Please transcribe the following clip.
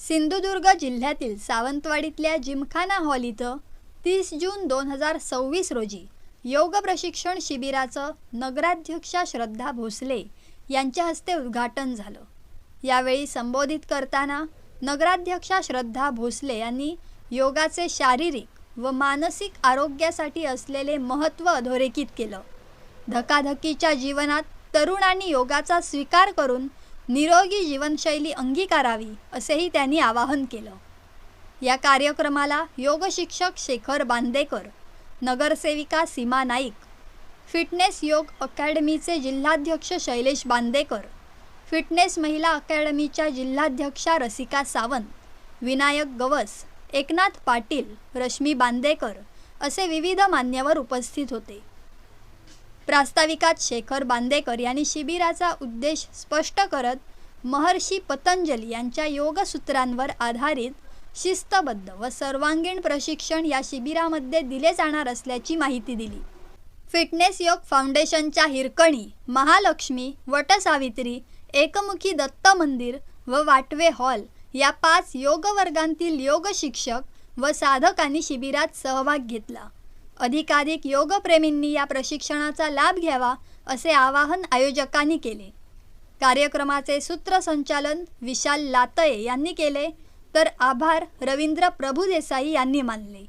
सिंधुदुर्ग जिल्ह्यातील सावंतवाडीतल्या जिमखाना हॉल इथं 30 जून 2026 रोजी योग प्रशिक्षण शिबिराचं नगराध्यक्षा श्रद्धा भोसले यांच्या हस्ते उद्घाटन झालं। यावेळी संबोधित करताना नगराध्यक्षा श्रद्धा भोसले यांनी योगाचे शारीरिक व मानसिक आरोग्यासाठी असलेले महत्त्व अधोरेखित केलं। धकाधकीच्या जीवनात तरुणांनी योगाचा स्वीकार करून निरोगी जीवनशैली अंगीकारावी असेही त्यांनी आवाहन केलं। या कार्यक्रमाला योग शिक्षक शेखर बांदेकर, नगरसेविका सीमा नाईक, फिटनेस योग अकॅडमीचे जिल्हाध्यक्ष शैलेश बांदेकर, फिटनेस महिला अकॅडमीच्या जिल्हाध्यक्षा रसिका सावंत, विनायक गवस, एकनाथ पाटील, रश्मी बांदेकर असे विविध मान्यवर उपस्थित होते। प्रास्ताविकात शेखर बांदेकर यांनी शिबिराचा उद्देश स्पष्ट करत महर्षी पतंजली यांच्या योगसूत्रांवर आधारित शिस्तबद्ध व सर्वांगीण प्रशिक्षण या शिबिरामध्ये दिले जाणार असल्याची माहिती दिली। फिटनेस योग फाउंडेशनच्या हिरकणी, महालक्ष्मी, वटसावित्री, एकमुखी दत्त मंदिर व वाटवे हॉल या 5 योग वर्गांतील योग शिक्षक व साधकांनी शिबिरात सहभाग घेतला। अधिकाधिक योगप्रेमींनी या प्रशिक्षणाचा लाभ घ्यावा असे आवाहन आयोजकांनी केले। कार्यक्रमाचे सूत्रसंचालन विशाल लातये यांनी केले, तर आभार रवींद्र प्रभुदेसाई यांनी मानले।